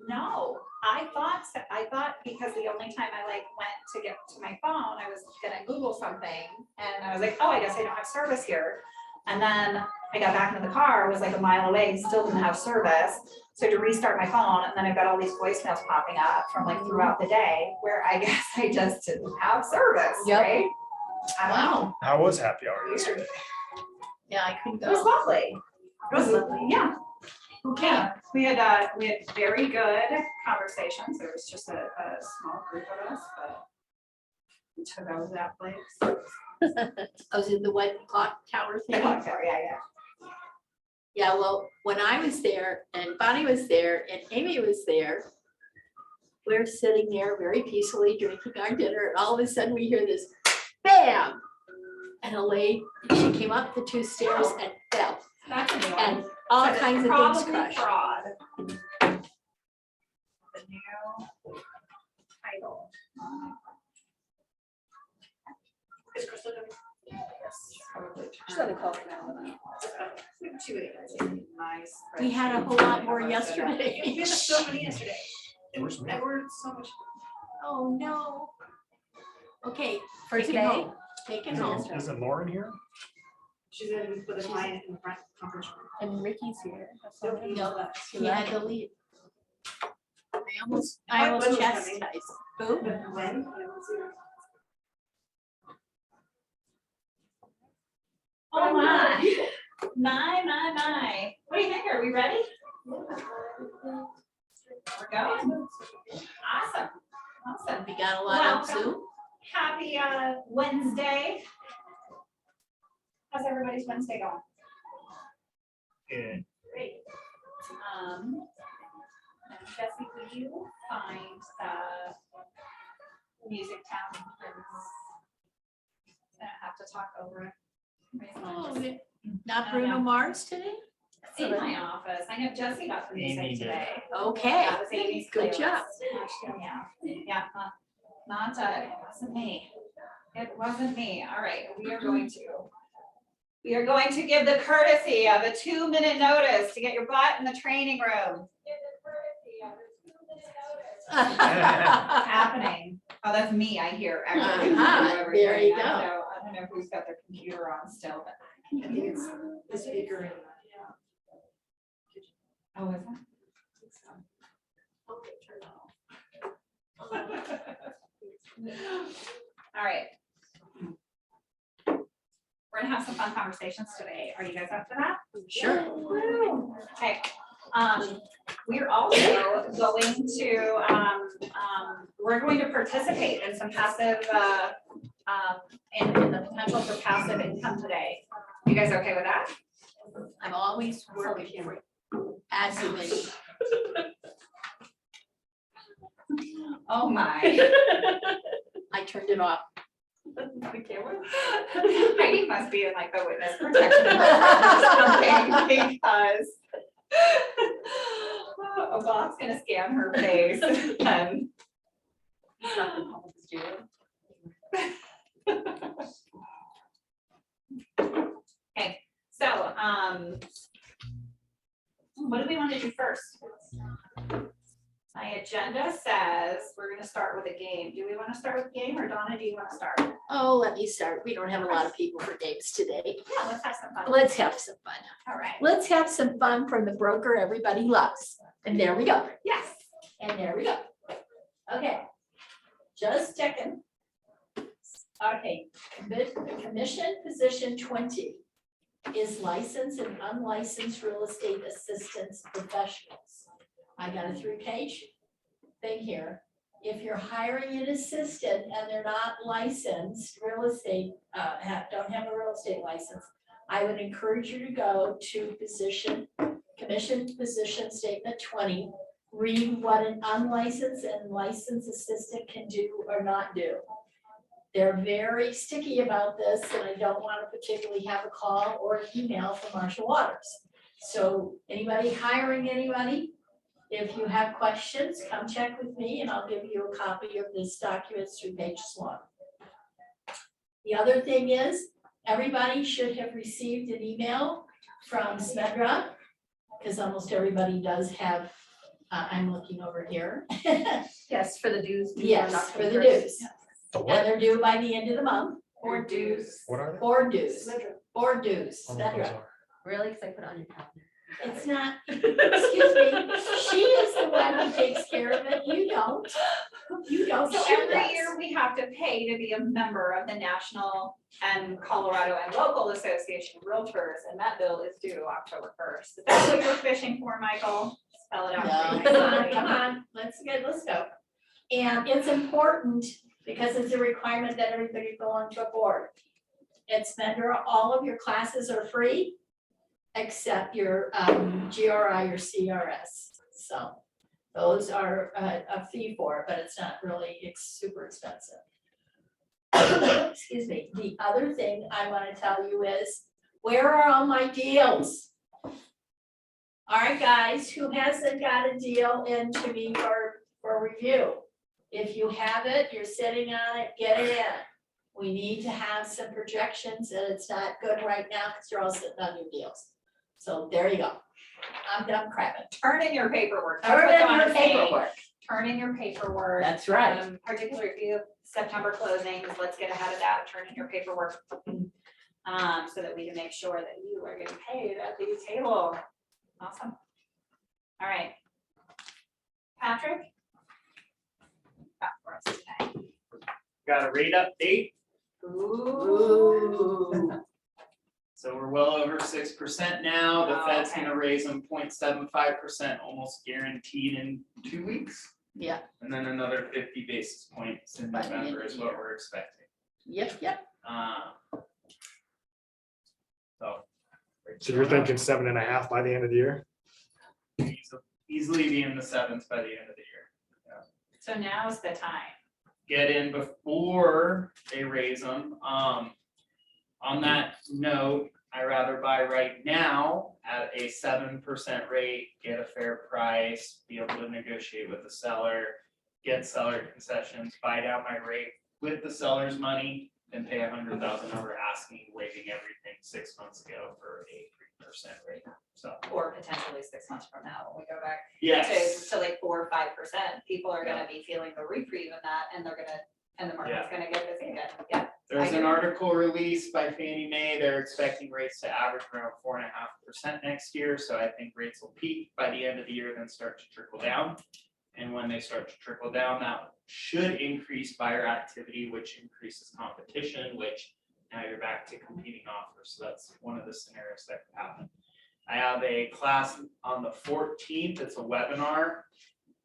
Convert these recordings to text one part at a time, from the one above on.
No, I thought because the only time I like went to get to my phone, I was gonna Google something and I was like, oh, I guess I don't have service here. And then I got back into the car, was like a mile away, still didn't have service. So I had to restart my phone and then I've got all these voicemails popping up from like throughout the day where I guess I just didn't have service, right? I don't know. How was happy hour yesterday? Yeah, I couldn't It was go. lovely. It was lovely, yeah. Okay. Yeah, we had very good conversations. There was just a small group of us, but we took over that place. I was in the white clock tower The thing. clock tower, yeah. Yeah, well, when I was there and Bonnie was there and Amy was there, we're sitting there very peacefully drinking our dinner, and all of a sudden we hear this bam! And a lady, she came up the 2 stairs and fell, That's a new one. and all So it's kinds of things probably crushed. fraud. The new title. Is Crystal doing? She's on the call now. Nice. We had a whole lot more yesterday. We had so many yesterday. Where's me? I ordered so much. Oh, no. Okay, For take it today? home. Take it home. Isn't Lauren here? She's gonna be with a client in the front conference room. And Ricky's here. That's So, all. No, So he that- had to leave. I almost When was coming? chastised. Who? When? Oh my, my. What do you think? Are we ready? We're going. Awesome. We got a lot on Welcome. Zoom. Happy Wednesday. How's everybody's Wednesday going? Yeah. Great. Jesse, will you find the music tab? I have to talk over it. Oh, not Bruno Mars today? It's in my office. I know Jesse got the music Amy did. today. Okay, That was Amy's good playlist. job. Yeah, it wasn't me. It wasn't me. All right, we are going to give the courtesy of a 2-minute notice to get your butt in the training room. Happening. Oh, that's me, I hear. Actually, There you go. I don't know who's got their computer on still, but. I think it's the speaker in. Oh, is that? Okay, turn it off. All right. We're gonna have some fun conversations today. Are you guys up for that? Sure. Woo. Okay. We're also going to, we're going to participate in some passive, in the potential for passive income today. You guys okay with that? I'm always working for passive income. Oh my. I turned it off. The camera? Heidi must be in like the witness protection or something because a bot's gonna scan her face and. Okay, so, what do we want to do first? My agenda says we're gonna start with a game. Do we want to start with a game or Donna, do you want to start? Oh, let me start. We don't have a lot of people for games today. Yeah, let's have some fun. Let's have some fun. All right. Let's have some fun from the broker everybody loves. And there we go. Yes. And there we go. Okay. Just checking. Okay, commission position 20 is licensed and unlicensed real estate assistance professionals. I got a 3-page thing here. If you're hiring an assistant and they're not licensed, real estate, don't have a real estate license, I would encourage you to go to commission position statement 20, read what an unlicensed and licensed assistant can do or not do. They're very sticky about this, and I don't want to particularly have a call or an email from Marshall Waters. So anybody hiring anybody, if you have questions, come check with me and I'll give you a copy of this document, 3 pages long. The other thing is, everybody should have received an email from Smedra, because almost everybody does have I'm looking over here. Yes, for the dues. Yes, for the dues. The And what? they're due by the end of the month. Or dues. What are they? Board dues, board dues, I don't know what that's those right. are. Really? Because I put it on your calendar. It's not, excuse me, she is the one who takes care of it, you don't. You don't, So she every does. year we have to pay to be a member of the National and Colorado and Local Association of Realtors, and that bill is due October 1st. Is that what you're fishing for, Michael? Spell it out. No, for me. come on, let's go. And it's important because it's a requirement that everybody go onto a board. It's vendor, all of your classes are free, except your GRI or CRS. So those are a fee for it, but it's not really, it's super expensive. Excuse me. The other thing I want to tell you is, where are all my deals? All right, guys, who hasn't got a deal in to me for review? If you have it, you're sitting on it, get it in. We need to have some projections, and it's not good right now because you're all sitting on your deals. So there you go. I'm done crapping. Turn in your paperwork. That's Turn what in Dawn your is saying. paperwork. Turn in your paperwork. That's right. Particularly if you have September closings, let's get ahead of that, turn in your paperwork. So that we can make sure that you are getting paid at the table. Awesome. All right. Patrick? Got for us today. Got a rate update, Ooh. so we're well over 6% now. The Oh, Fed's okay. gonna raise them 0.75%, almost guaranteed in 2 weeks. Yeah. And then another 50 basis points in By the end November of is the what year. we're expecting. Yep. So. So you're thinking 7.5 by the end of the year? Easily be in the sevens by the end of the year. So now's the time. Get in before they raise them. On that note, I rather buy right now at a 7% rate, get a fair price, be able to negotiate with the seller, get seller concessions, buy down my rate with the seller's money, and pay $100,000 over asking, waiving everything 6 months ago for a 3% rate. So, Or potentially 6 months from now, when we go back yes. to like 4 or 5%, people are gonna be feeling the reprieve in that, and they're gonna, and the market's gonna get busy again, yeah. There's I an agree. article released by Fannie Mae. They're expecting rates to average around 4.5% next year. So I think rates will peak by the end of the year, then start to trickle down. And when they start to trickle down, that should increase buyer activity, which increases competition, which now you're back to competing offers. So that's one of the scenarios that could happen. I have a class on the 14th. It's a webinar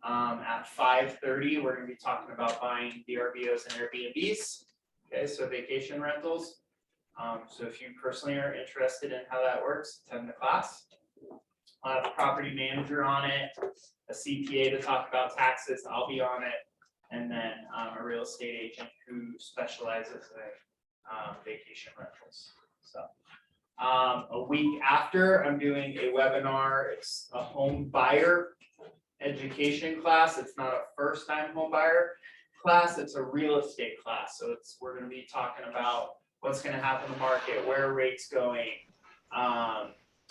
at 5:30. We're going to be talking about buying VRBOs and Airbnbs. Okay, so vacation rentals. So if you personally are interested in how that works, attend the class. I'll have a property manager on it, a CPA to talk about taxes, I'll be on it, and then a real estate agent who specializes in vacation rentals. So a week after, I'm doing a webinar. It's a home buyer education class. It's not a first-time home buyer class, it's a real estate class. So we're going to be talking about what's going to happen in the market, where are rates going,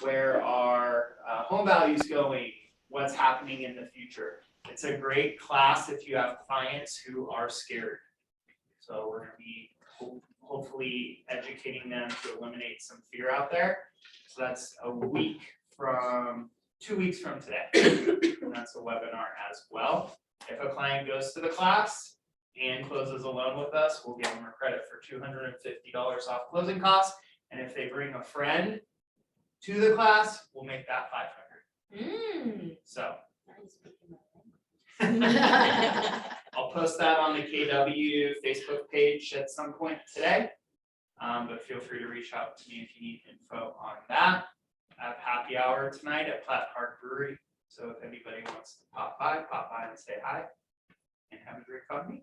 where are home values going, what's happening in the future. It's a great class if you have clients who are scared. So we're going to be hopefully educating them to eliminate some fear out there. So that's a week from 2 weeks from today. And that's a webinar as well. If a client goes to the class and closes a loan with us, we'll give them a credit for $250 off closing costs. And if they bring a friend to the class, we'll make that $500. So I'll post that on the KW Facebook page at some point today. But feel free to reach out to me if you need info on that. I have happy hour tonight at Platt Park Brewery. So if anybody wants to pop by and say hi and have a drink on me.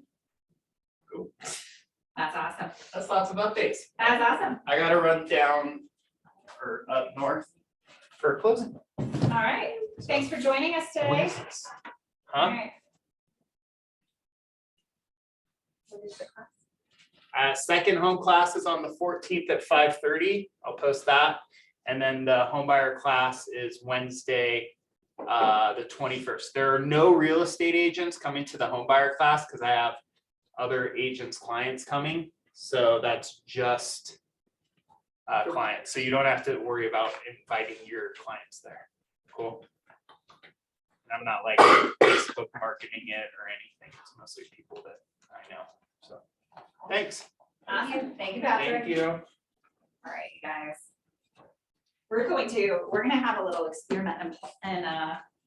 Cool. That's awesome. That's lots of updates. That's awesome. I gotta run down or up north for closing. All right. Thanks for joining us What today. is this? All Huh? right. What is the class? Second home class is on the 14th at 5:30. I'll post that. And then the home buyer class is Wednesday the 21st. There are no real estate agents coming to the home buyer class because I have other agents' clients coming. So that's just clients. So you don't have to worry about inviting your clients there. Cool. And I'm not like Facebook marketing it or anything. It's mostly people that I know. So thanks. Awesome. Thank you, Patrick. Thank you. All right, you guys. We're gonna have a little experiment in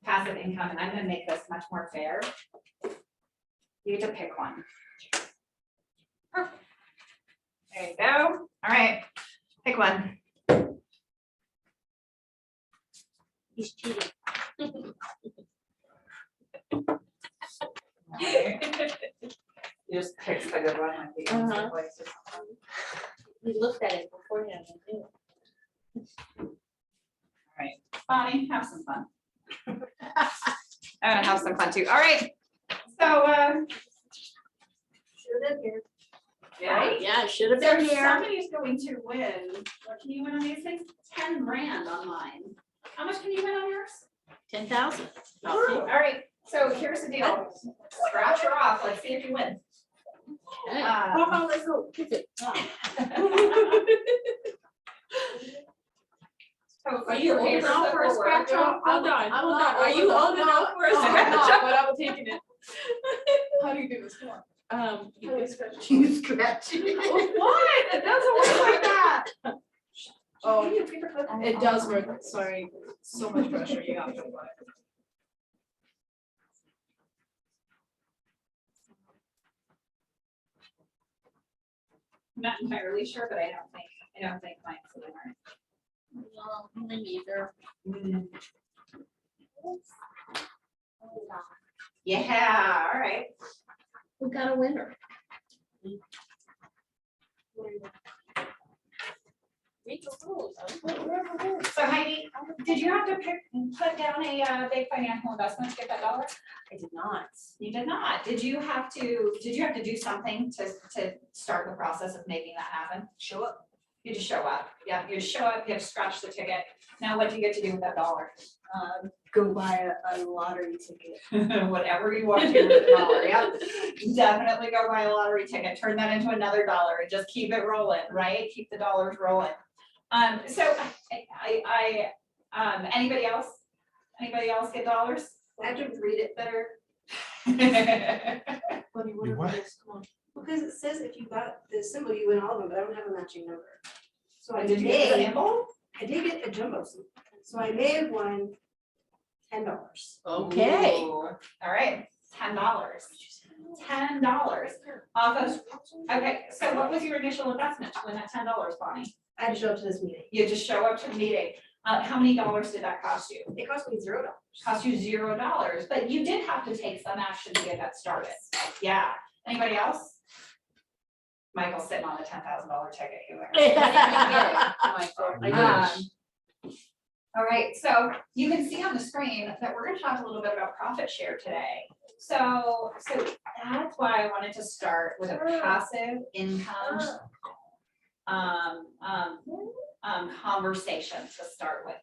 passive income, and I'm gonna make this much more fair. You get to pick one. There you go. All right, pick one. He's cheating. You just pick a good one, like the easy Uh-huh. place or something. We looked at it beforehand. I knew it. All right, Bonnie, have some fun. I'm gonna have some fun too. All right, so, Should have been here. right? Yeah, should have So been here. somebody's going to win, what can you win on these things? 10 grand on mine. How much can you win on yours? 10,000. All right, so here's the deal. Scratch her off, let's see if you win. Mama, let's go. Kick it. So Are you old here's enough the for a forward. scratch off? Hold on, I'm hold not on. Are you old enough for a No, I'm scratch not, off? but I'm taking it. How do you do this? Come on. You can scratch. You scratch it. What? It doesn't work like that. Oh, Give me a paper clip. it does work. Sorry, so much pressure. You have to apply. I'm not entirely sure, but I don't think mine's gonna work. No, me neither. Yeah, all right. We got a winner. Read the rules. So Heidi, did you have to put down a big financial investment to get that dollar? I did not. You did not. Did you have to do something to start the process of making that happen? Show up. You just show up. Yeah, you just show up, you have to scratch the ticket. Now what do you get to do with that dollar? Go buy a lottery ticket. Whatever you want to do with the dollar, yep. Definitely go buy a lottery ticket, turn that into another dollar and just keep it rolling, right? Keep the dollars rolling. So anybody else? Anybody else get dollars? I have to read it better. Buddy, You what? Come on. Because it says if you got the symbol, you win all of them, but I don't have a matching number. So I Did you get a may, sample? I did get a jumbo symbol, so I may have won $10. Okay. Ooh, all right, $10. $10 off of, okay, so what was your initial investment to win that $10, Bonnie? I had to show up to this meeting. You just show up to the meeting. How many dollars did that cost you? It cost me $0. Cost you $0, but you did have to take some action to get that started. Yeah, anybody else? Michael's sitting on a $10,000 ticket. All right, so you can see on the screen that we're gonna talk a little bit about profit share today. So that's why I wanted to start with a passive income conversation to start with,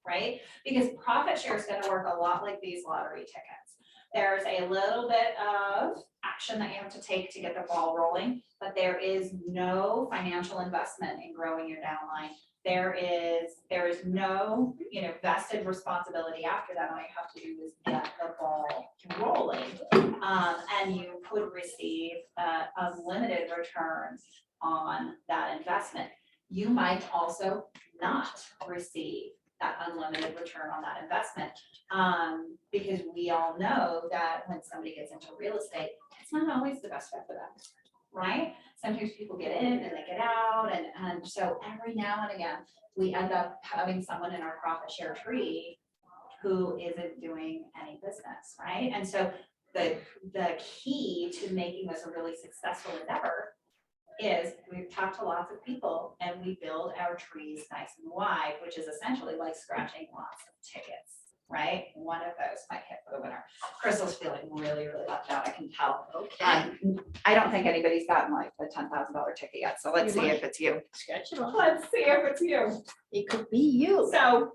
right? Because profit share is gonna work a lot like these lottery tickets. There's a little bit of action that you have to take to get the ball rolling, but there is no financial investment in growing your downline. There is no, vested responsibility after that. All you have to do is get the ball rolling. And you could receive unlimited returns on that investment. You might also not receive that unlimited return on that investment. Because we all know that when somebody gets into real estate, it's not always the best fit for them, right? Sometimes people get in and they get out, and so every now and again, we end up having someone in our profit share tree who isn't doing any business, right? And so the key to making this a really successful endeavor is we've talked to lots of people and we build our trees nice and wide, which is essentially like scratching lots of tickets, right? One of those might hit for the winner. Crystal's feeling really, really left out, I can tell. Okay. I don't think anybody's gotten like the $10,000 ticket yet, so let's You see might. if it's you. Scratch it off. Let's see if it's you. It could be you. So,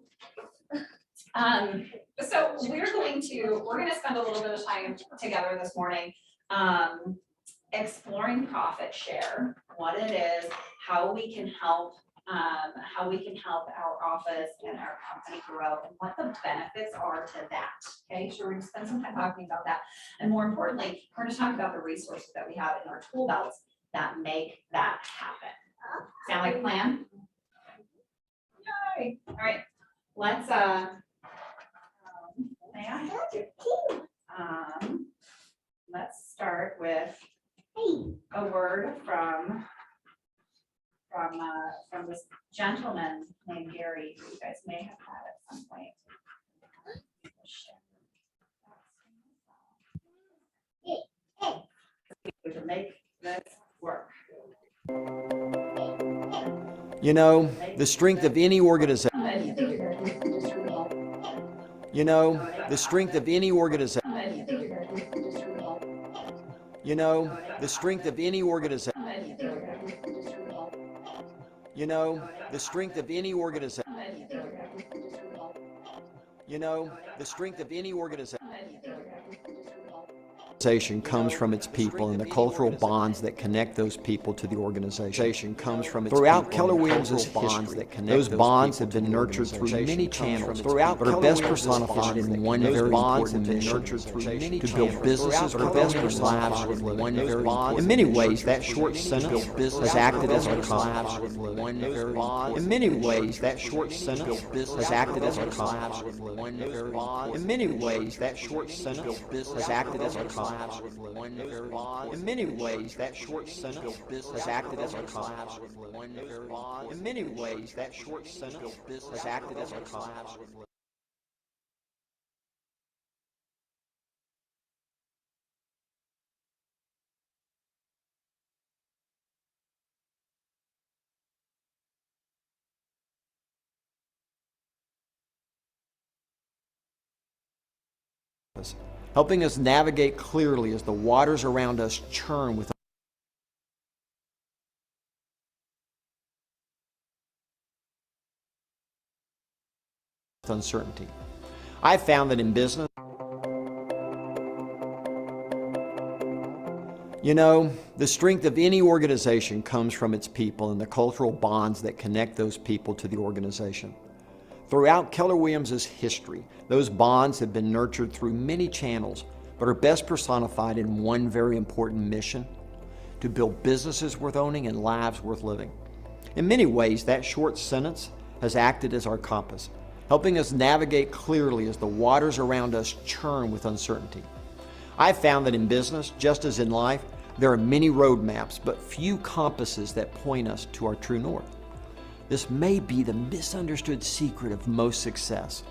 So we're gonna spend a little bit of time together this morning, exploring profit share, what it is, how we can help our office and our company grow, and what the benefits are to that. Okay, so we're gonna spend some time talking about that. And more importantly, we're gonna talk about the resources that we have in our tool belts that make that happen. Sound like a plan? Yay, all right, let's, may I have your key? Let's start with a word from this gentleman named Gary, who you guys may have had at some point. We can make this work. You know, the strength of any organization. You know, the strength of any organization. You know, the strength of any organization. You know, the strength of any organization. You know, the strength of any organization comes from its people and the cultural bonds that connect those people to the organization comes from its throughout Keller Williams' history. Those bonds have been nurtured through many channels throughout, but are best personified in one very important mission to build businesses for better lives with one very important. In many ways, that short sentence has acted as a compass. In many ways, that short sentence has acted as a compass. In many ways, that short sentence has acted as a compass. In many ways, that short sentence has acted as a compass. In many ways, that short sentence has acted as a compass. Helping us navigate clearly as the waters around us churn with uncertainty. I've found that in business, you know, the strength of any organization comes from its people and the cultural bonds that connect those people to the organization. Throughout Keller Williams' history, those bonds have been nurtured through many channels, but are best personified in one very important mission: to build businesses worth owning and lives worth living. In many ways, that short sentence has acted as our compass, helping us navigate clearly as the waters around us churn with uncertainty. I've found that in business, just as in life, there are many roadmaps, but few compasses that point us to our true north. This may be the misunderstood secret of most success.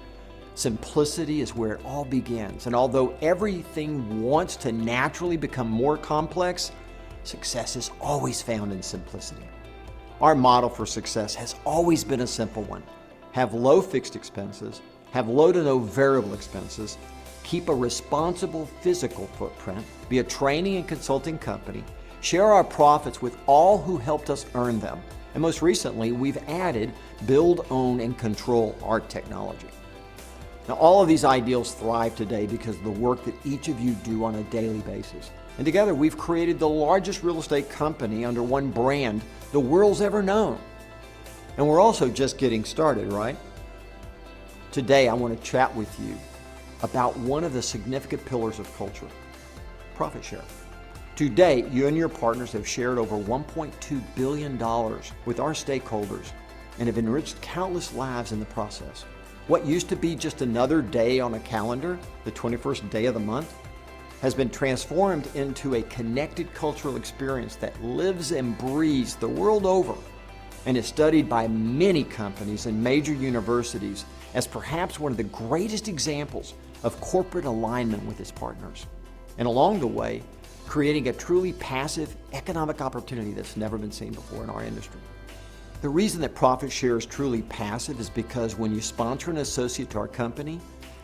Simplicity is where it all begins, and although everything wants to naturally become more complex, success is always found in simplicity. Our model for success has always been a simple one: have low fixed expenses, have low to no variable expenses, keep a responsible physical footprint, be a training and consulting company, share our profits with all who helped us earn them, and most recently, we've added build, own, and control our technology. Now, all of these ideals thrive today because of the work that each of you do on a daily basis. And together, we've created the largest real estate company under one brand the world's ever known. And we're also just getting started, right? Today, I want to chat with you about one of the significant pillars of culture: profit share. To date, you and your partners have shared over $1.2 billion with our stakeholders and have enriched countless lives in the process. What used to be just another day on a calendar, the 21st day of the month, has been transformed into a connected cultural experience that lives and breathes the world over and is studied by many companies and major universities as perhaps one of the greatest examples of corporate alignment with its partners. And along the way, creating a truly passive economic opportunity that's never been seen before in our industry. The reason that profit share is truly passive is because when you sponsor an associate to our company,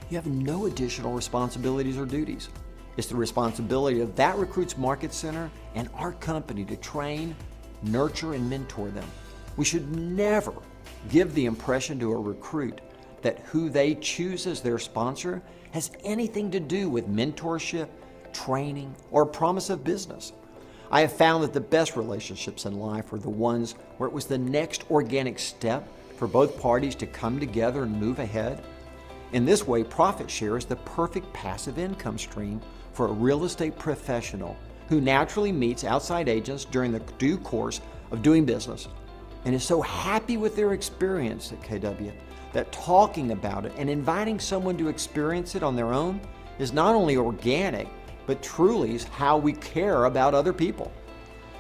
you have no additional responsibilities or duties. It's the responsibility of that recruit's market center and our company to train, nurture, and mentor them. We should never give the impression to a recruit that who they choose as their sponsor has anything to do with mentorship, training, or promise of business. I have found that the best relationships in life are the ones where it was the next organic step for both parties to come together and move ahead. In this way, profit share is the perfect passive income stream for a real estate professional who naturally meets outside agents during the due course of doing business and is so happy with their experience at KW that talking about it and inviting someone to experience it on their own is not only organic, but truly is how we care about other people.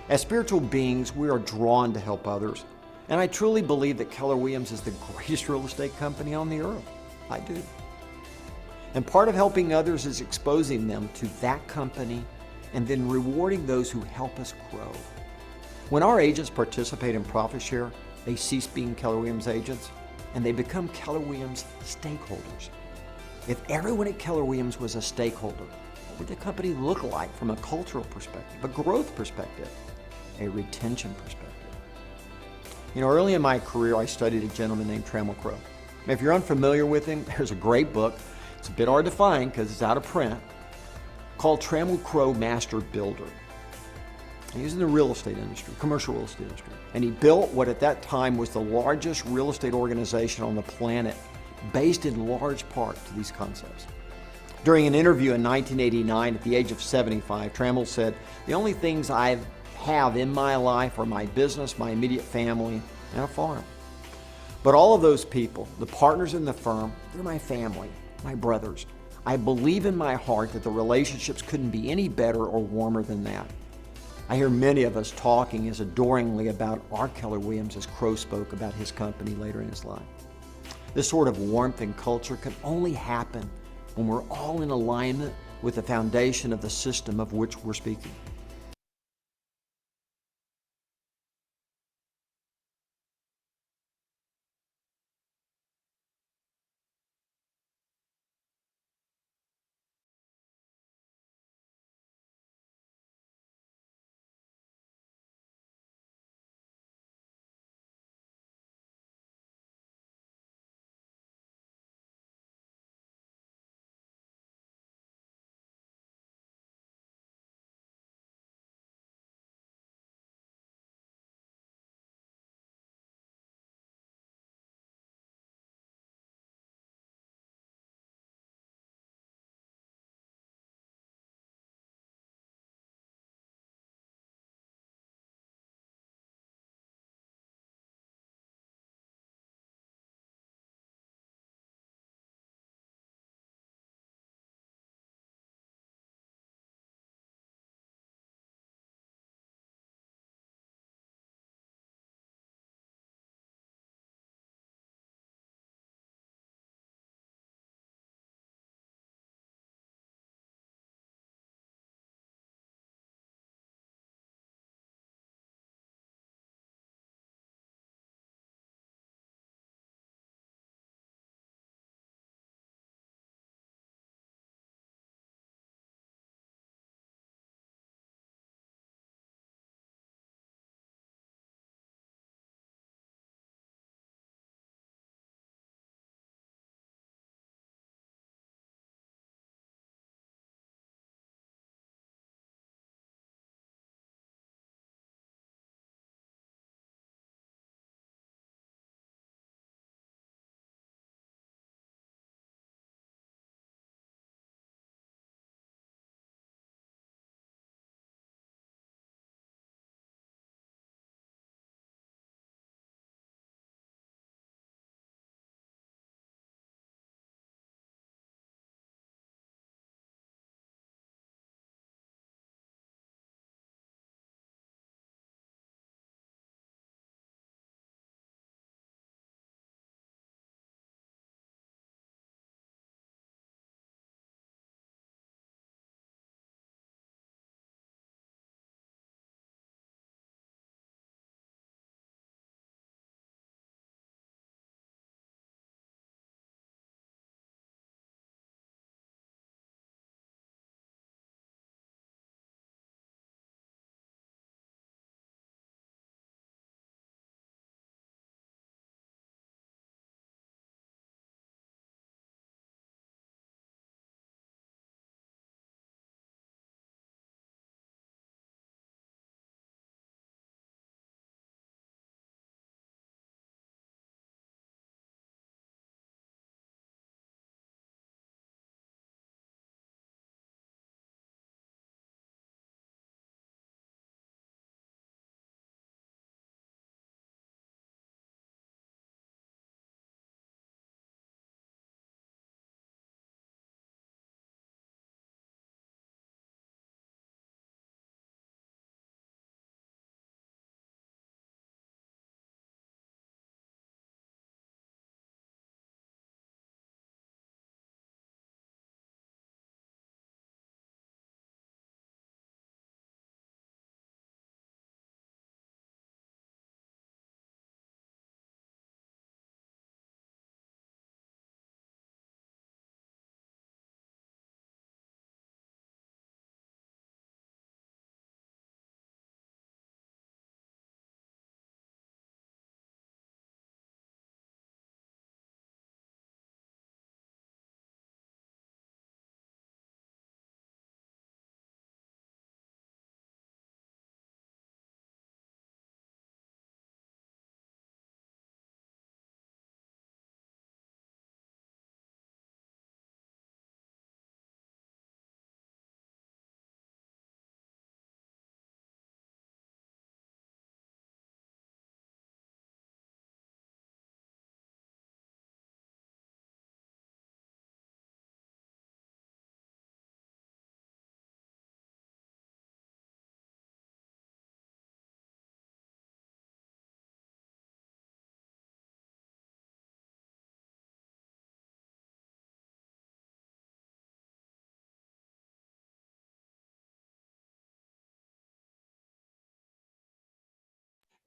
As spiritual beings, we are drawn to help others, and I truly believe that Keller Williams is the greatest real estate company on the earth. I do. And part of helping others is exposing them to that company and then rewarding those who help us grow. When our agents participate in profit share, they cease being Keller Williams agents and they become Keller Williams stakeholders. If everyone at Keller Williams was a stakeholder, what would the company look like from a cultural perspective, a growth perspective, a retention perspective? Early in my career, I studied a gentleman named Trammell Crow. If you're unfamiliar with him, there's a great book. It's a bit hard to find because it's out of print, called Trammell Crow Master Builder. He was in the real estate industry, commercial real estate industry, and he built what at that time was the largest real estate organization on the planet, based in large part to these concepts. During an interview in 1989 at the age of 75, Trammell said, "The only things I have in my life are my business, my immediate family, and a farm. But all of those people, the partners in the firm, they're my family, my brothers. I believe in my heart that the relationships couldn't be any better or warmer than that." I hear many of us talking as adoringly about our Keller Williams as Crow spoke about his company later in his life. This sort of warmth and culture can only happen when we're all in alignment with the foundation of the system of which we're speaking.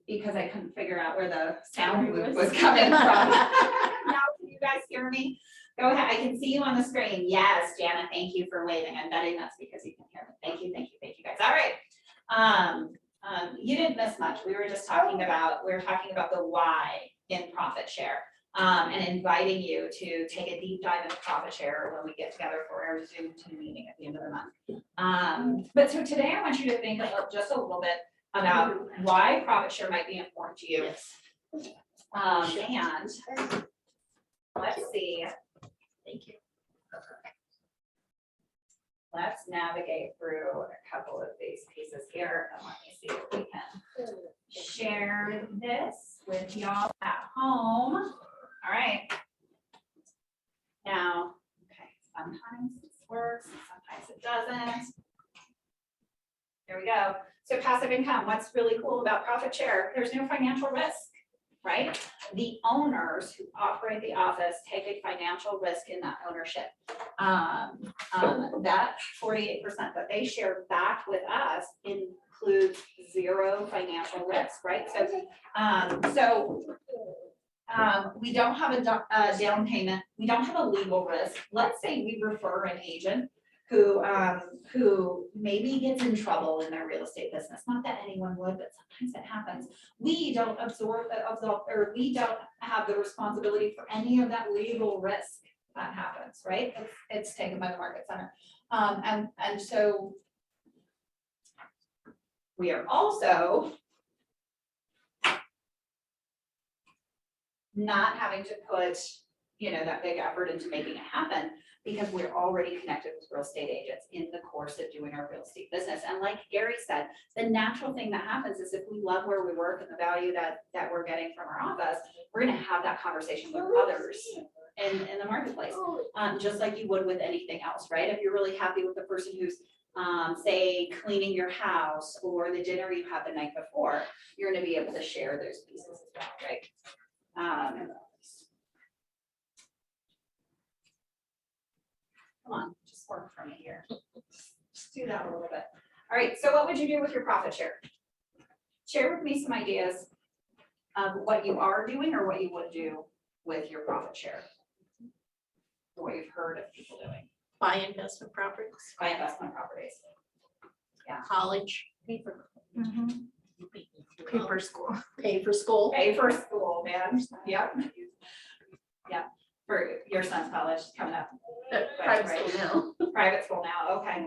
because I couldn't figure out where the sound was coming from. Now, can you guys hear me? Go ahead, I can see you on the screen. Yes, Jana, thank you for waving. I'm betting that's because you can hear me. Thank you, thank you, thank you guys. All right. You didn't miss much. We were just talking about, the why in profit share. And inviting you to take a deep dive into profit share when we get together for our Zoom team meeting at the end of the month. But so today I want you to think just a little bit about why profit share might be important to you. And let's see. Thank you. Let's navigate through a couple of these pieces here, and let me see if we can share this with y'all at home. All right. Now, okay, sometimes this works, and sometimes it doesn't. There we go. So passive income, what's really cool about profit share? There's no financial risk, right? The owners who operate the office take a financial risk in that ownership. That 48% that they share back with us includes zero financial risk, right? We don't have a down payment. We don't have a legal risk. Let's say we refer an agent who maybe gets in trouble in their real estate business. Not that anyone would, but sometimes it happens. We don't or we don't have the responsibility for any of that legal risk that happens, right? It's taken by the market center. And so we are also not having to put, that big effort into making it happen, because we're already connected with real estate agents in the course of doing our real estate business. And like Gary said, the natural thing that happens is if we love where we work and the value that we're getting from our office, we're gonna have that conversation with others in the marketplace, just like you would with anything else, right? If you're really happy with the person who's say cleaning your house or the dinner you had the night before, you're gonna be able to share those pieces as well, right? Come on, just work for me here. Just do that a little bit. All right, so what would you do with your profit share? Share with me some ideas of what you are doing or what you would do with your profit share. Or what you've heard of people doing. Buy investment properties, Buy investment properties. college, Paper. pay for school. Pay for school. Pay for school, man. Yep. Yeah, for your son's college coming up. Private Right. school now. Private school now, okay.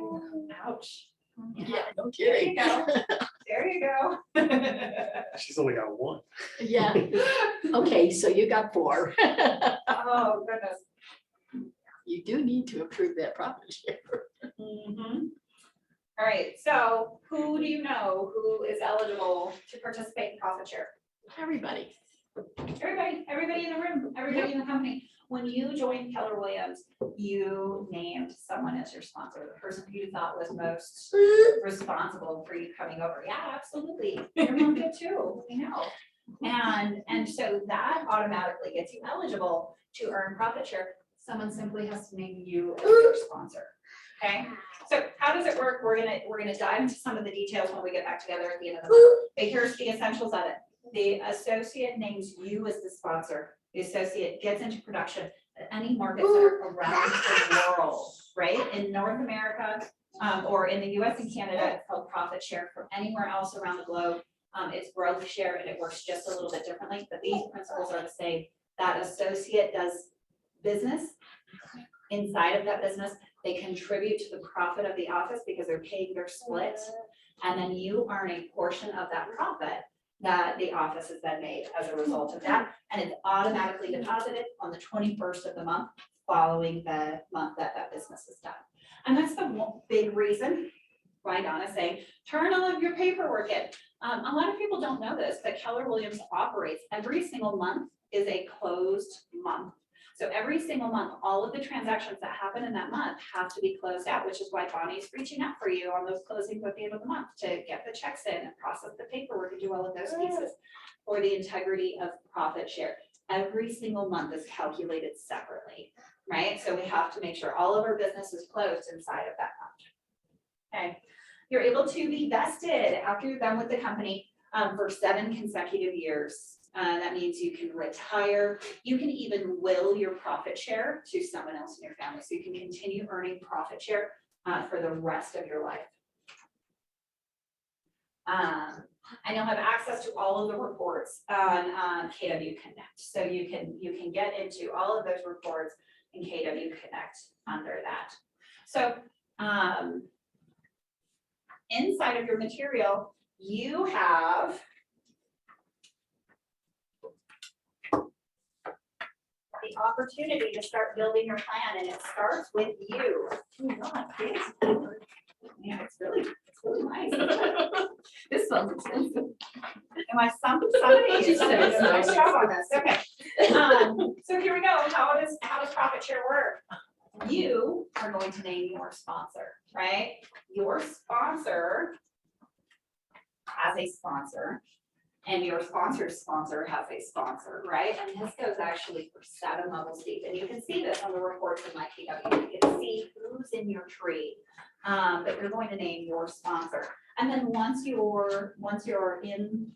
Ouch. Yeah, no There kidding. you go. There you go. She's only got one. Yeah, okay, so you got 4. Oh, goodness. You do need to improve that profit share. Mhm. All right, so who do you know who is eligible to participate in profit share? Everybody. Everybody in the room, everybody in the company. When you joined Keller Williams, you named someone as your sponsor, the person who you thought was most responsible for you coming over. Yeah, absolutely. Your mom did too, we know. And so that automatically gets you eligible to earn profit share. Someone simply has to name you as their sponsor. Okay, so how does it work? We're gonna dive into some of the details when we get back together at the end of the month. But here's the essentials of it. The associate names you as the sponsor. The associate gets into production at any market center around the world, right? In North America, or in the US and Canada, it's called profit share. For anywhere else around the globe, it's growth share, and it works just a little bit differently, but these principles are the same. That associate does business inside of that business. They contribute to the profit of the office because they're paying their split. And then you earn a portion of that profit that the office has then made as a result of that. And it's automatically deposited on the 21st of the month following the month that that business is done. And that's the one big reason why Donna's saying, turn all of your paperwork in. A lot of people don't know this, but Keller Williams operates every single month is a closed month. So every single month, all of the transactions that happen in that month have to be closed out, which is why Bonnie's reaching out for you on those closings at the end of the month to get the checks in and process the paperwork and do all of those pieces for the integrity of profit share. Every single month is calculated separately, right? So we have to make sure all of our business is closed inside of that month. Okay, you're able to be vested after you're done with the company. for 7 consecutive years. That means you can retire. You can even will your profit share to someone else in your family. So you can continue earning profit share for the rest of your life. I now have access to all of the reports on KW Connect. So you can get into all of those reports in KW Connect under that. So inside of your material, you have the opportunity to start building your plan, and it starts with you. Oh God, it's really nice. This one's expensive. Am I somebody? She said it's Nice nice. job on this. Okay. So here we go. How does profit share work? You are going to name your sponsor, right? Your sponsor has a sponsor, and your sponsor's sponsor has a sponsor, right? And this goes actually for 7 levels deep, and you can see this on the reports in my KW. You can see who's in your tree, that you're going to name your sponsor. And then once you're in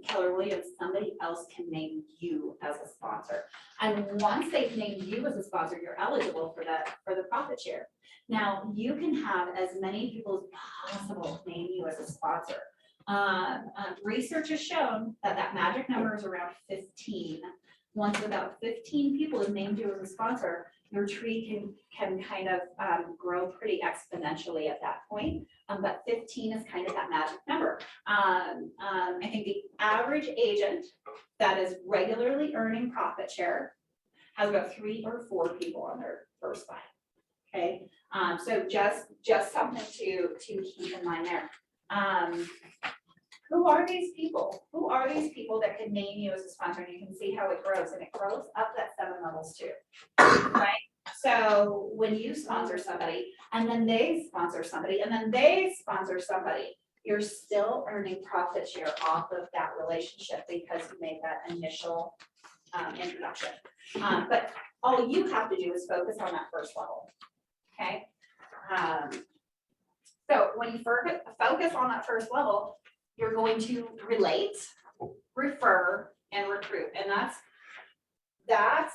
Keller Williams, somebody else can name you as a sponsor. And once they've named you as a sponsor, you're eligible for the profit share. Now you can have as many people as possible name you as a sponsor. Research has shown that magic number is around 15. Once about 15 people have named you as a sponsor, your tree can kind of grow pretty exponentially at that point. But 15 is kind of that magic number. I think the average agent that is regularly earning profit share has about 3 or 4 people on their first line. Okay, so just something to keep in mind there. Who are these people? Who are these people that can name you as a sponsor? And you can see how it grows, and it grows up that 7 levels too, right? So when you sponsor somebody, and then they sponsor somebody, and then they sponsor somebody, you're still earning profit share off of that relationship because you made that initial introduction. But all you have to do is focus on that first level, okay? So when you focus on that first level, you're going to relate, refer, and recruit. And that's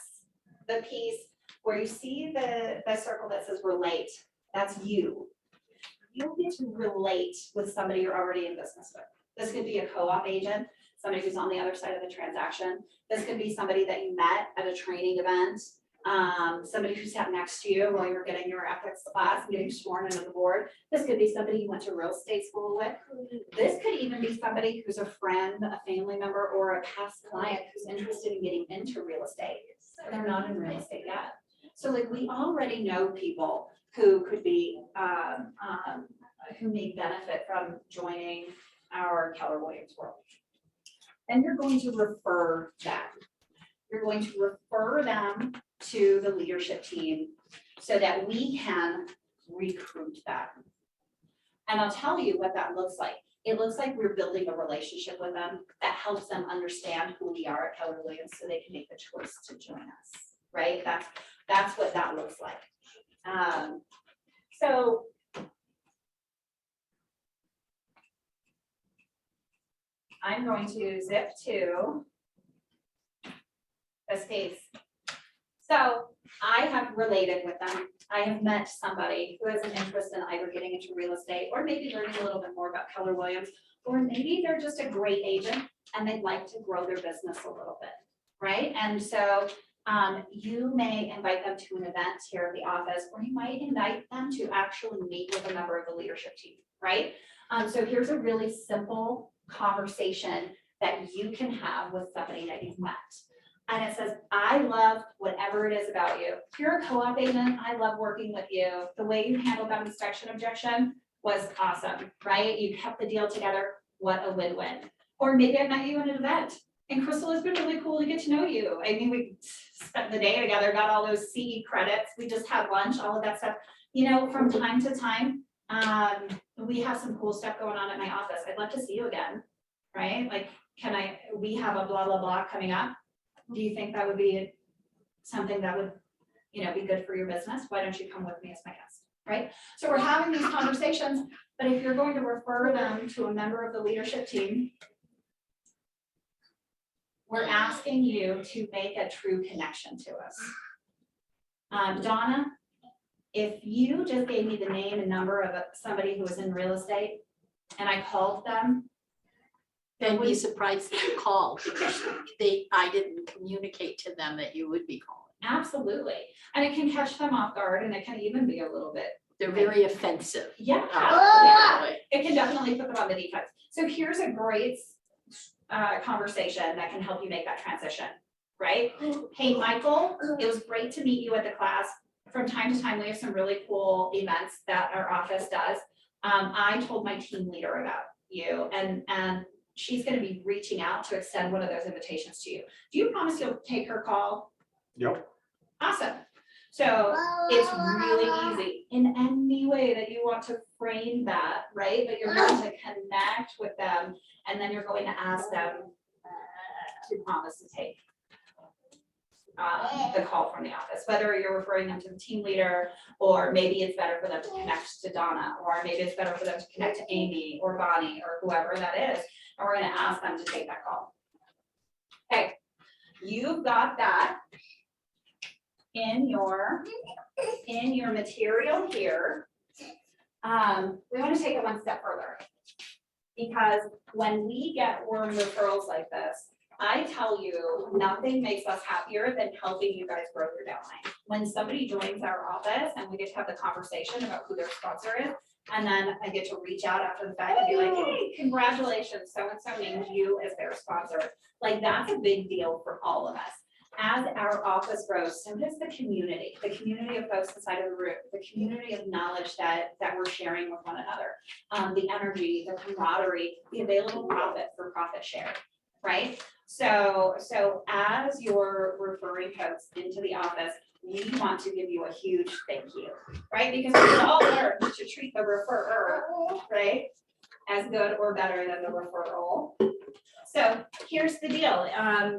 the piece where you see the circle that says relate. That's you. You'll get to relate with somebody you're already in business with. This could be a co-op agent, somebody who's on the other side of the transaction. This could be somebody that you met at a training event, somebody who sat next to you while you were getting your ethics class and getting sworn into the board. This could be somebody you went to real estate school with. This could even be somebody who's a friend, a family member, or a past client who's interested in getting into real estate. They're not in real estate yet. So like we already know people who could be, who may benefit from joining our Keller Williams world. Then you're going to refer them. You're going to refer them to the leadership team so that we can recruit them. And I'll tell you what that looks like. It looks like we're building a relationship with them that helps them understand who we are at Keller Williams so they can make the choice to join us, right? That's what that looks like. So I'm going to zip to the space. So I have related with them. I have met somebody who has an interest in either getting into real estate or maybe learning a little bit more about Keller Williams, or maybe they're just a great agent and they'd like to grow their business a little bit, right? And so you may invite them to an event here at the office, or you might invite them to actually meet with a member of the leadership team, right? So here's a really simple conversation that you can have with somebody that you've met. And it says, I love whatever it is about you. If you're a co-op agent, I love working with you. The way you handled that inspection objection was awesome, right? You kept the deal together. What a win-win. Or maybe I met you at an event. And Crystal, it's been really cool to get to know you. I mean, we spent the day together, got all those CE credits. We just had lunch, all of that stuff. You know, from time to time, we have some cool stuff going on at my office. I'd love to see you again, right? Like, we have a blah, blah, blah coming up. Do you think that would be something that would, you know, be good for your business? Why don't you come with me as my guest, right? So we're having these conversations, but if you're going to refer them to a member of the leadership team, we're asking you to make a true connection to us. Donna, if you just gave me the name and number of somebody who was in real estate and I called them, Then be surprised that you called because I didn't communicate to them that you would be calling. absolutely. And it can catch them off guard and it can even be a little bit, They're very offensive. yeah, Yeah. it can definitely put them on the defense. So here's a great conversation that can help you make that transition, right? Hey, Michael, it was great to meet you at the class. From time to time, we have some really cool events that our office does. I told my team leader about you and she's gonna be reaching out to extend one of those invitations to you. Do you promise you'll take her call? Yep. Awesome. So it's really easy in any way that you want to frame that, right? But you're going to connect with them and then you're going to ask them to promise to take the call from the office, whether you're referring them to the team leader, or maybe it's better for them to connect to Donna, or maybe it's better for them to connect to Amy or Bonnie or whoever that is. And we're going to ask them to take that call. Okay, you've got that in your material here. We want to take it one step further, because when we get warm referrals like this, I tell you, nothing makes us happier than helping you guys grow your downline. When somebody joins our office and we get to have the conversation about who their sponsor is, and then I get to reach out after the fact and be like, hey, congratulations, so-and-so named you as their sponsor. Like, that's a big deal for all of us. As our office grows, so does the community of folks inside of the room, the community of knowledge that we're sharing with one another, the energy, the camaraderie, the available profit for profit share, right? So as you're referring folks into the office, we want to give you a huge thank you, right? Because we all learn to treat the referrer, right, as good or better than the referral. So here's the deal.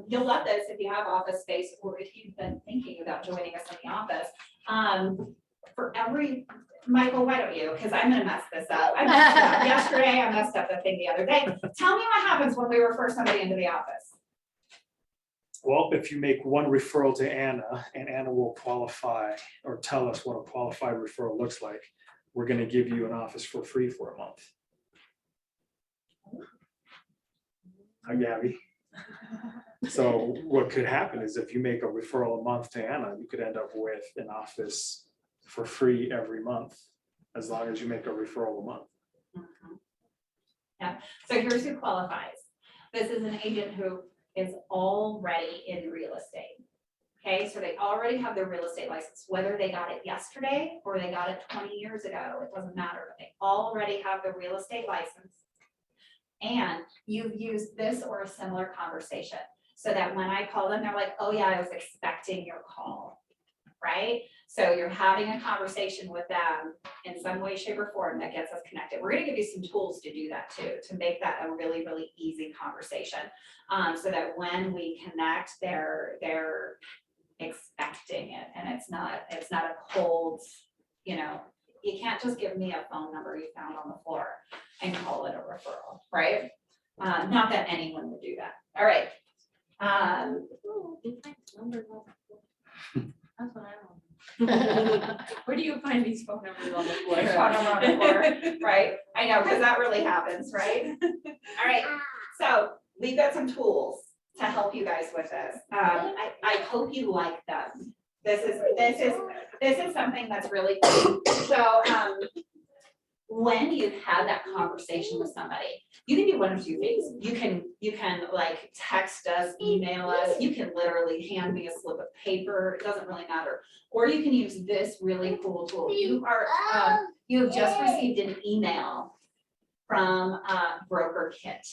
You'll love this if you have office space, or if you've been thinking about joining us in the office. For every, Michael, why don't you? Because I'm gonna mess this up. I messed it up yesterday, I messed up the thing the other day. Tell me what happens when we refer somebody into the office. Well, if you make one referral to Anna and Anna will qualify or tell us what a qualified referral looks like, we're gonna give you an office for free for a month. Hi, Gabby. So what could happen is if you make a referral a month to Anna, you could end up with an office for free every month, as long as you make a referral a month. Yeah, so here's who qualifies. This is an agent who is already in real estate. Okay, so they already have their real estate license, whether they got it yesterday or they got it 20 years ago, it doesn't matter, but they already have the real estate license. And you've used this or a similar conversation, so that when I call them, they're like, oh yeah, I was expecting your call, right? So you're having a conversation with them in some way, shape, or form that gets us connected. We're gonna give you some tools to do that too, to make that a really, really easy conversation. So that when we connect, they're expecting it, and it's not a cold, you know, you can't just give me a phone number you found on the floor and call it a referral, right? Not that anyone would do that. All right. That's what I want. Where do you find these phone numbers on the floor? Phone number on the floor, right? I know, because that really happens, right? All right, so we've got some tools to help you guys with this. I hope you like them. This is something that's really cool. So when you've had that conversation with somebody, you can do one of two things. You can like text us, email us, you can literally hand me a slip of paper, it doesn't really matter. Or you can use this really cool tool. You have just received an email from Broker Kit.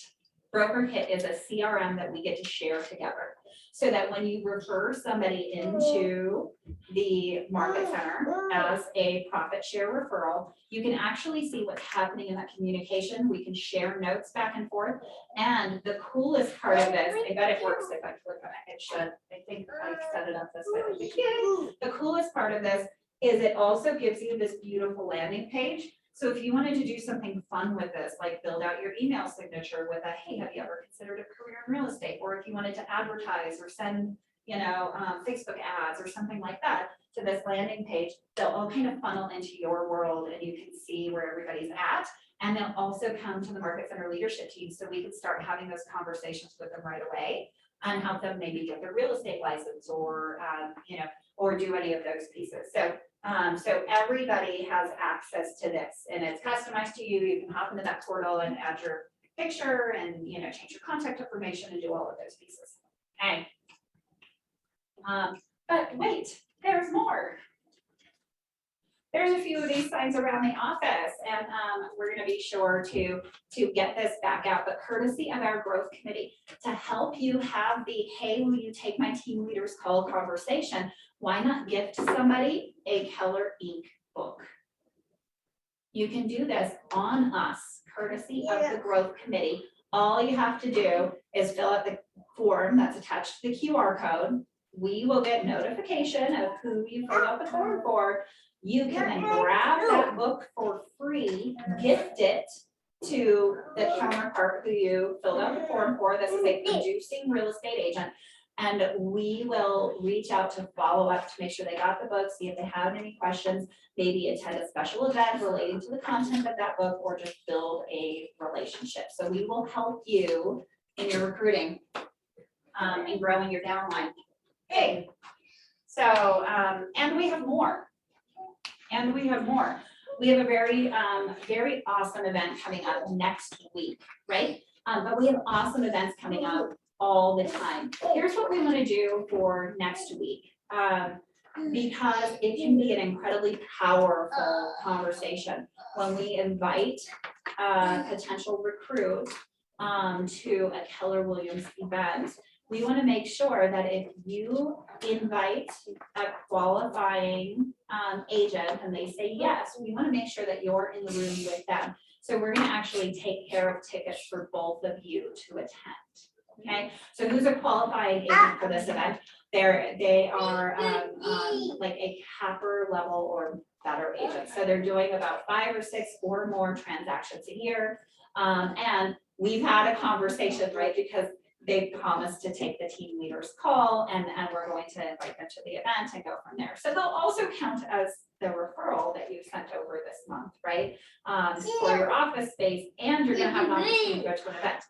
Broker Kit is a CRM that we get to share together, so that when you refer somebody into the market center as a profit share referral, you can actually see what's happening in that communication. We can share notes back and forth. And the coolest part of this, I bet it works if I click on it. It should. I think I set it up this way. The coolest part of this is it also gives you this beautiful landing page. So if you wanted to do something fun with this, like build out your email signature with a, hey, have you ever considered a career in real estate? Or if you wanted to advertise or send, Facebook ads or something like that to this landing page, they'll all kind of funnel into your world and you can see where everybody's at. And they'll also come to the Market Center leadership team, so we can start having those conversations with them right away and help them maybe get their real estate license or, or do any of those pieces. So everybody has access to this and it's customized to you. You can hop into that portal and add your picture and, change your contact information and do all of those pieces. Okay. But wait, there's more. There's a few of these signs around the office and we're gonna be sure to get this back out, but courtesy of our growth committee to help you have the, hey, will you take my team leaders call conversation? Why not gift somebody a Keller Inc. book? You can do this on us, courtesy of the growth committee. All you have to do is fill out the form that's attached to the QR code. We will get notification of who you filled out the form for. You can then grab that book for free, gift it to the counterpart who you filled out the form for. This is a producing real estate agent. And we will reach out to follow up to make sure they got the book, see if they have any questions, maybe attend a special event relating to the content of that book, or just build a relationship. So we will help you in your recruiting and growing your downline. Okay, so, and we have more. We have a very, very awesome event coming up next week, right? But we have awesome events coming up all the time. Here's what we want to do for next week. Because it can be an incredibly powerful conversation when we invite a potential recruit to a Keller Williams event. We want to make sure that if you invite a qualifying agent and they say yes, we want to make sure that you're in the room with them. So we're going to actually take care of tickets for both of you to attend. Okay, so who's a qualifying agent for this event? They are like a capper level or better agent. So they're doing about 5 or 6 or more transactions a year. And we've had a conversation, right? Because they promised to take the team leaders call and we're going to invite them to the event and go from there. So they'll also count as the referral that you sent over this month, right? For your office space, and you're gonna have an opportunity to go to an event.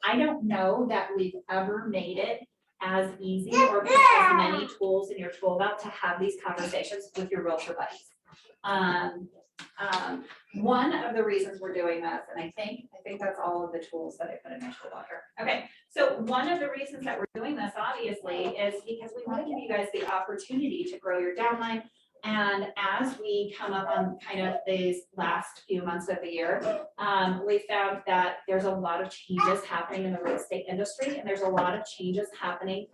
I don't know that we've ever made it as easy or put as many tools in your tool belt to have these conversations with your realtor buddies. One of the reasons we're doing this, and I think that's all of the tools that I put in my tool belt here. Okay, so one of the reasons that we're doing this obviously is because we want to give you guys the opportunity to grow your downline. And as we come up on kind of these last few months of the year, we found that there's a lot of changes happening in the real estate industry, and there's a lot of changes happening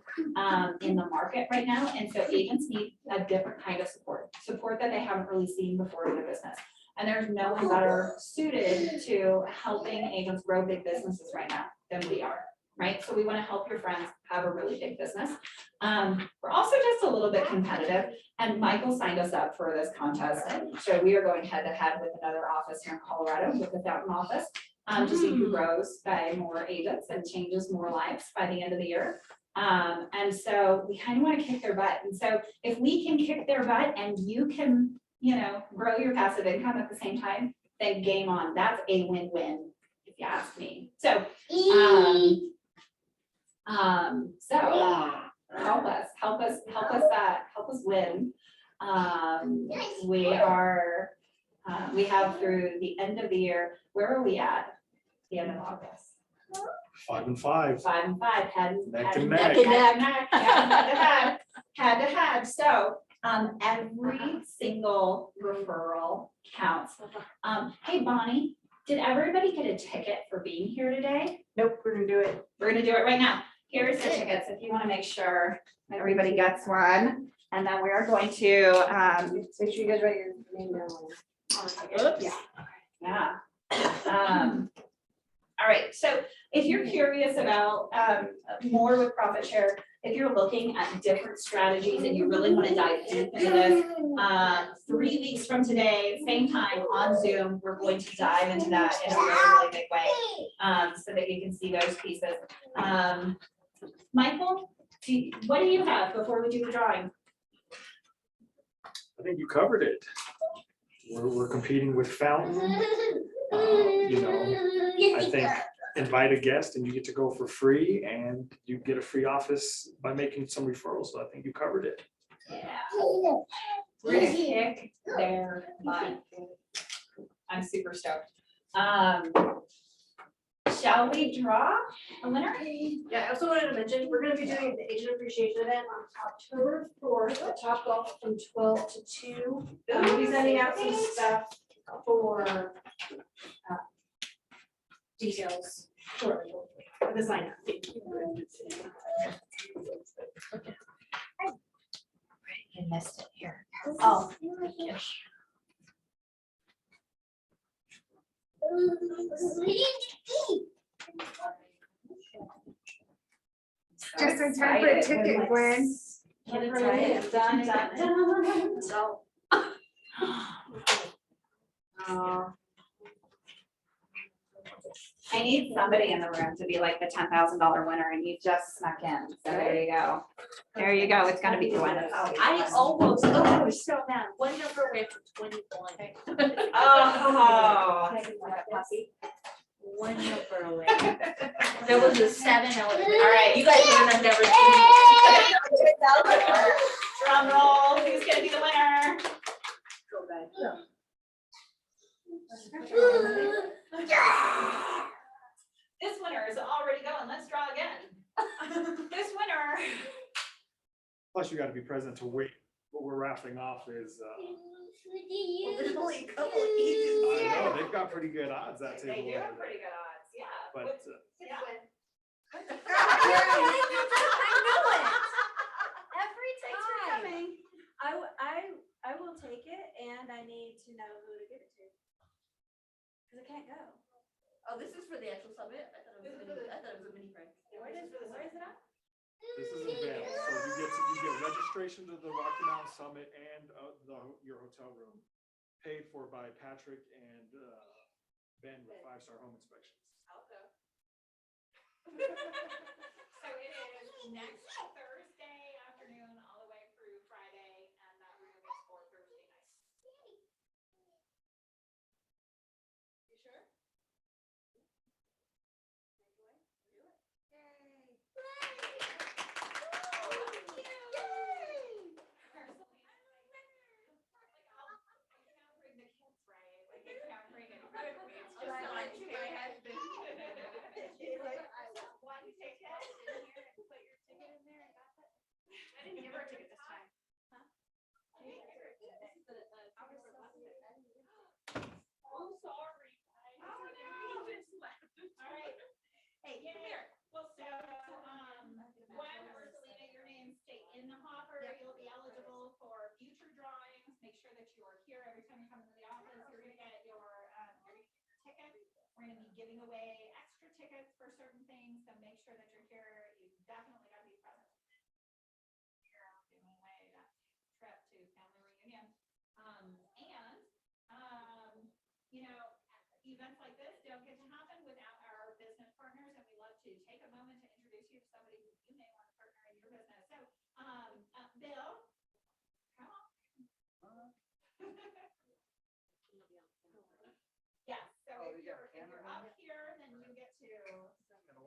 in the market right now. And so agents need a different kind of support that they haven't really seen before in their business. And there's no one better suited to helping agents grow big businesses right now than we are. Right, so we want to help your friends have a really big business. We're also just a little bit competitive, and Michael signed us up for this contest, and so we are going head to head with another office here in Colorado, with the Fountain office, to see who grows by more agents and changes more lives by the end of the year. And so we kind of want to kick their butt, and so if we can kick their butt and you can, grow your passive income at the same time, then game on. That's a win-win, if you ask me. So. Help us win. We have through the end of the year, where are we at? The end of August. 5 and 5. 5 and 5, head Neck and neck. So, every single referral counts. Hey, Bonnie, did everybody get a ticket for being here today? Nope, we're gonna do it. We're gonna do it right now. Here's the tickets, if you wanna make sure everybody gets one. And then we are going to, Make sure you guys write your name down on the ticket. oops. Yeah. All right, so if you're curious about more with Profit Share, if you're looking at different strategies and you really want to dive into this, 3 weeks from today, same time on Zoom, we're going to dive into that in a really, really big way, so that you can see those pieces. Michael, what do you have before we do the drawing? I think you covered it. We're competing with Fountain. You know, I think invite a guest and you get to go for free and you get a free office by making some referrals. So I think you covered it. Yeah. We're gonna kick their butt. I'm super stoked. Shall we draw a winner? Yeah, I also wanted to mention, we're gonna be doing the agent appreciation event on October 4th at Top Golf from 12 to 2. We'll be sending out some stuff for details for the sign up. You missed it here. Oh. Just in time for a ticket, Gwen. Get excited. Dun, dun, dun. So. I need somebody in the room to be like the $10,000 winner and you just snuck in. So there you go. There you go. It's gonna be Gwen. I almost, I was so mad, 1 number away from 21. Oh. 1 number away. There was a 7, I would have. All right, You guys would have never seen it. Drum roll. Who's gonna be the winner? This winner is already going. Let's draw again. This winner. Plus you got to be present to wait. What we're wrapping off is, There's only a couple of I know, they've got pretty good odds that They table. do over have there. pretty good odds, yeah. But Yeah. I know it. Every Thanks for time. coming. I will take it and I need to know who to give it to. Cause I can't go. Oh, this is for the actual summit? I thought it was a mini prank. Where is it at? this is in Vail, so you get registration to the Rocky Mountain Summit and your hotel room paid for by Patrick and Ben with 5-star home inspections. So it is next Thursday afternoon all the way through Friday, and that room is for Thursday night. You sure? I didn't give her a ticket this time. I'm sorry. Oh, no. All right. Hey, come here. Well, so, Gwen or Selena, your names stay in the hopper. You'll be eligible for future drawings. Make sure that you are here every time you come into the office. You're gonna get your ticket. We're gonna be giving away extra tickets for certain things, so make sure that you're here. You definitely gotta be present. Here, giving away that trip to family reunion. You know, events like this don't get to happen without our business partners, and we love to take a moment to introduce you to somebody who you may want to partner in your business. So, Bill, come on. Yeah, so if you're up here, then you get to be on camera.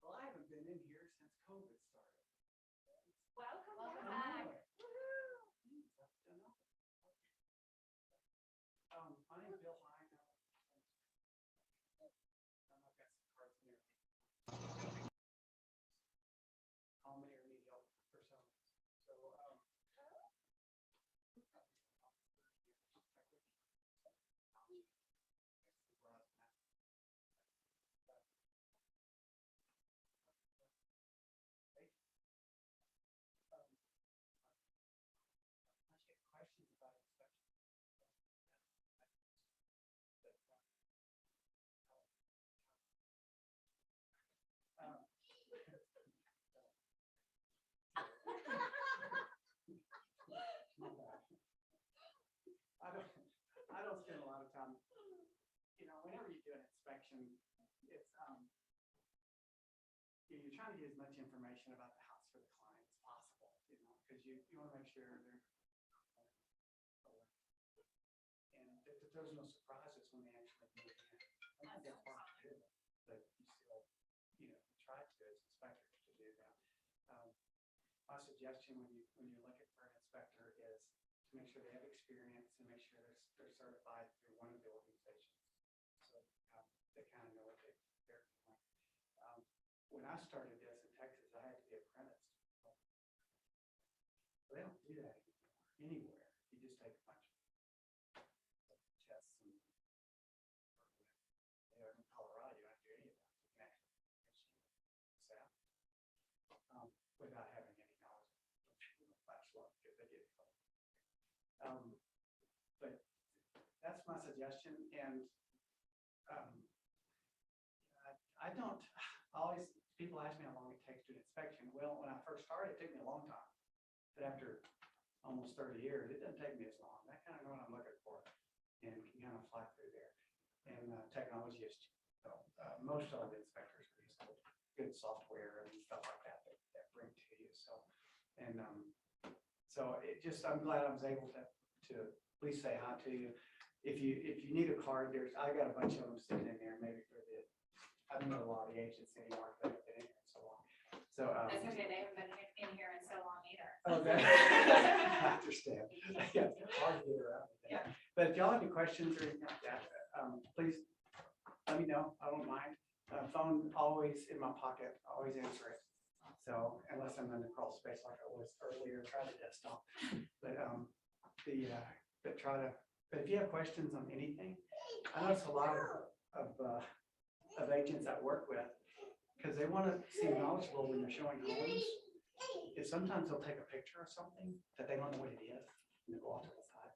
Well, I haven't been in here since COVID. inspection, it's, you're trying to get as much information about the house for the client as possible, you know, because you want to make sure they're. And that there's no surprises when they actually move in. I think that's part of it, but you still, you know, try to as inspectors to do that. My suggestion when you're looking for an inspector is to make sure they have experience and make sure they're certified through one of the organizations. So they kind of know what they're doing. When I started this in Texas, I had to be apprenticed. They don't do that anywhere. You just take a bunch of tests and in Colorado, you don't have to do any of that. You can actually staff without having any knowledge of flash flood because they get it. But that's my suggestion, and I don't always, people ask me how long it takes to do an inspection. Well, when I first started, it took me a long time, but after almost 30 years, it doesn't take me as long. I kind of know what I'm looking for and can kind of fly through there. And technology is, most of the inspectors use good software and stuff like that that bring to you. So, and so it just, I'm glad I was able to at least say hi to you. If you need a card, I got a bunch of them sitting in there, maybe for the, I don't know a lot of the agents anymore, but they've been in here so long. So That's okay, they haven't been in here in so long either. okay. I understand. Yeah, it's hard to get around. Yeah. But if y'all have any questions or anything like that, please let me know. I don't mind. Phone always in my pocket, always answer it. So unless I'm in the crawl space like I was earlier, try the desktop. But but if you have questions on anything, I notice a lot of agents I work with, because they want to seem knowledgeable when they're showing homes. If sometimes they'll take a picture of something that they don't know what it is, and they'll go off to the side,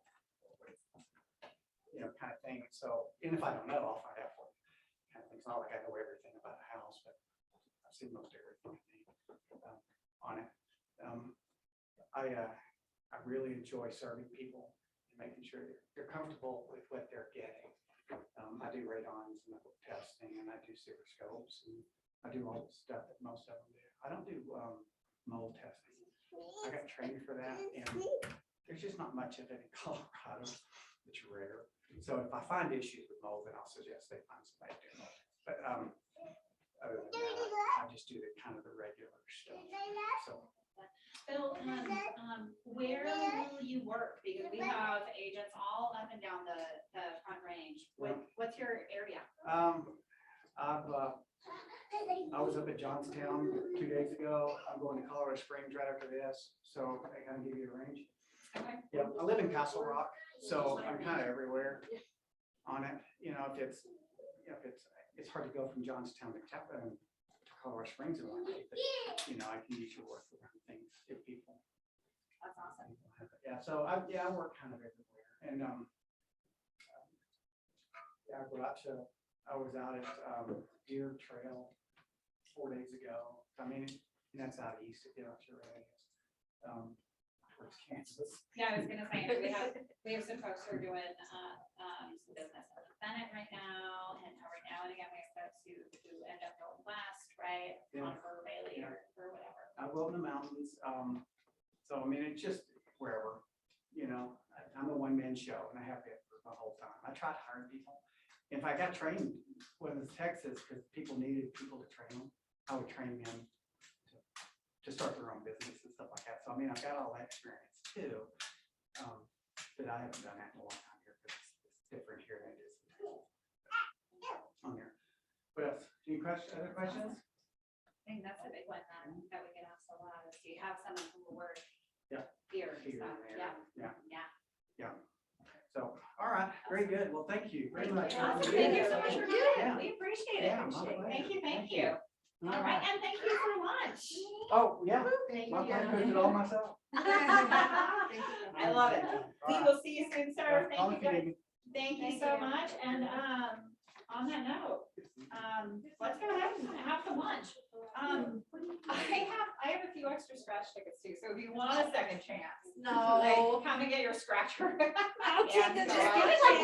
you know, kind of thing. So, and if I don't know, I'll find out for you. Kind of thing. It's not like I know everything about a house, but I've seen most everything on it. I really enjoy serving people and making sure they're comfortable with what they're getting. I do radons and I do testing and I do scopes and I do all the stuff that most of them do. I don't do mold testing. I got trained for that, and there's just not much of it in Colorado. It's rare. So if I find issues with mold, then I'll suggest they find somebody to do mold. But other than that, I just do the kind of the regular stuff. So. Bill, where will you work? Because we have agents all up and down the Front Range. What's your area? I was up at Johnstown 2 days ago. I'm going to Colorado Springs right after this, so I kind of give you a range. Okay. Yeah, I live in Castle Rock, so I'm kind of everywhere on it. You know, if it's hard to go from Johnstown to Colorado Springs in one day, but you know, I can usually work around things if people. That's awesome. Yeah, so I work kind of everywhere, and yeah, I was out at Deer Trail 4 days ago. I mean, and that's out east of here, I'm sure it is. Towards Kansas. Yeah, I was gonna say, we have some folks who are doing some business in Bennett right now, and every now and again we have folks who end up going west, right? Yeah. Or Bailey or whatever. I live in the mountains, so I mean, it's just wherever, you know. I'm a one-man show, and I have been for the whole time. I tried hiring people. If I got trained when it was Texas, because people needed people to train them, I would train them to start their own business and stuff like that. So I mean, I've got all that experience too, but I haven't done that in a long time here because it's different here than it is on here. What else? Any other questions? I think that's a big one that we get asked a lot is, do you have someone who will work Yeah. here and Here stuff? and there. Yeah. Yeah. Yeah. So, all right, very good. Well, thank you very much. Awesome. Thank you so much for coming. Yeah. We appreciate it. Yeah, my pleasure. Thank you. All right, and thank you for lunch. Oh, yeah. My pleasure. Cooked it all myself. I love it. We will see you soon, sir. Call Thank if you. you need me. Thank you so much. And on that note, let's go ahead and have some lunch. I have a few extra scratch tickets too, so if you want a second chance, No. like, come and get your scratcher. I'll take Yeah, this. so, Just give it like